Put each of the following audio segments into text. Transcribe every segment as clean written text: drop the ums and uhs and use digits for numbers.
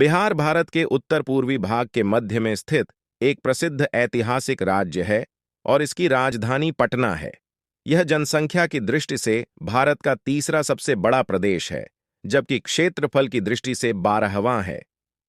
बिहार भारत के उत्तर पूर्वी भाग के मध्य में स्थित एक प्रसिद्ध ऐतिहासिक राज्य है और इसकी राजधानी पटना है। यह जनसंख्या की दृष्टि से भारत का तीसरा सबसे बड़ा प्रदेश है, जबकि क्षेत्रफल की दृष्टि से 12वां है।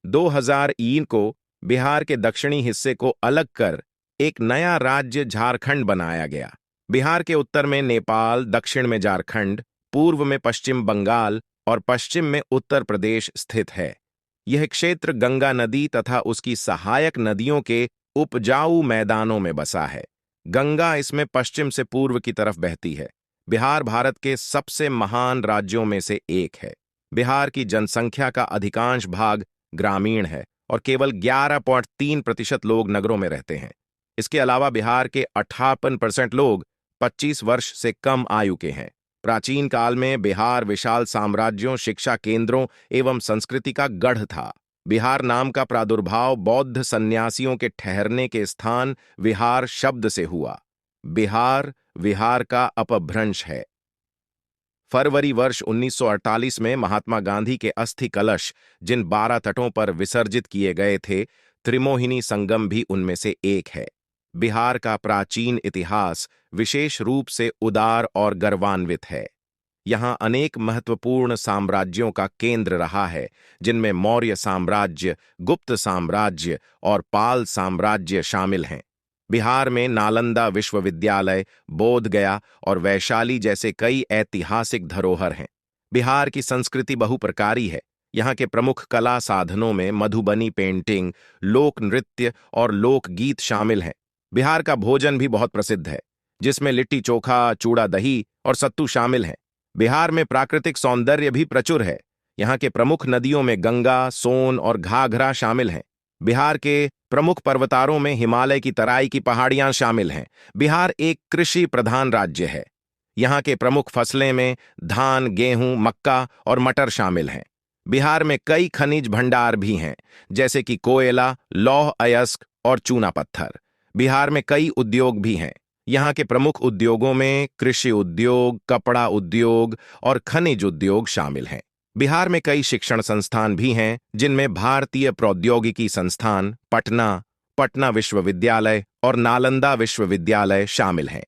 2003 को बिहार के दक्षिणी हिस्से को अलग कर एक नया राज्य झारखंड बनाया गया। बिहार के उत्तर में नेपाल, दक्षिण में झारखंड, पूर्व में पश्चिम बंगाल और पश्चिम में उत्तर प्रदेश स्थित है। यह क्षेत्र गंगा नदी तथा उसकी सहायक नदियों के उपजाऊ मैदानों में बसा है। गंगा इसमें पश्चिम से पूर्व की तरफ बहती है। बिहार भारत के सबसे महान राज्यों में से एक है। बिहार की जनसंख्या का अधिकांश भाग ग्रामीण है और केवल 11.3% लोग नगरों में रहते हैं। इसके अलावा बिहार के 58% लोग 25 वर्ष से कम आयु के हैं। प्राचीन काल में बिहार विशाल साम्राज्यों, शिक्षा केंद्रों एवं संस्कृति का गढ़ था। बिहार नाम का प्रादुर्भाव बौद्ध सन्यासियों के ठहरने के स्थान विहार शब्द से हुआ। बिहार विहार का अपभ्रंश है। फरवरी वर्ष 1948 में महात्मा गांधी के अस्थि कलश जिन 12 तटों पर विसर्जित किए गए थे, त्रिमोहिनी संगम भी उनमें से एक है। बिहार का प्राचीन इतिहास विशेष रूप से उदार और गर्वान्वित है। यहाँ अनेक महत्वपूर्ण साम्राज्यों का केंद्र रहा है, जिनमें मौर्य साम्राज्य, गुप्त साम्राज्य और पाल साम्राज्य शामिल हैं। बिहार में नालंदा विश्वविद्यालय, बोधगया और वैशाली जैसे कई ऐतिहासिक धरोहर हैं। बिहार की संस्कृति बहुप्रकारी है। यहाँ के प्रमुख कला साधनों में मधुबनी पेंटिंग, लोक नृत्य और लोकगीत शामिल हैं। बिहार का भोजन भी बहुत प्रसिद्ध है, जिसमें लिट्टी चोखा, चूड़ा दही और सत्तू शामिल हैं। बिहार में प्राकृतिक सौंदर्य भी प्रचुर है। यहाँ के प्रमुख नदियों में गंगा, सोन और घाघरा शामिल हैं। बिहार के प्रमुख पर्वतारों में हिमालय की तराई की पहाड़ियां शामिल हैं। बिहार एक कृषि प्रधान राज्य है। यहाँ के प्रमुख फसलें में धान, गेहूं, मक्का और मटर शामिल हैं। बिहार में कई खनिज भंडार भी हैं, जैसे कि कोयला, लौह अयस्क और चूना पत्थर। बिहार में कई उद्योग भी हैं। यहाँ के प्रमुख उद्योगों में कृषि उद्योग, कपड़ा उद्योग और खनिज उद्योग शामिल हैं। बिहार में कई शिक्षण संस्थान भी हैं, जिनमें भारतीय प्रौद्योगिकी संस्थान, पटना, पटना विश्वविद्यालय और नालंदा विश्वविद्यालय शामिल हैं।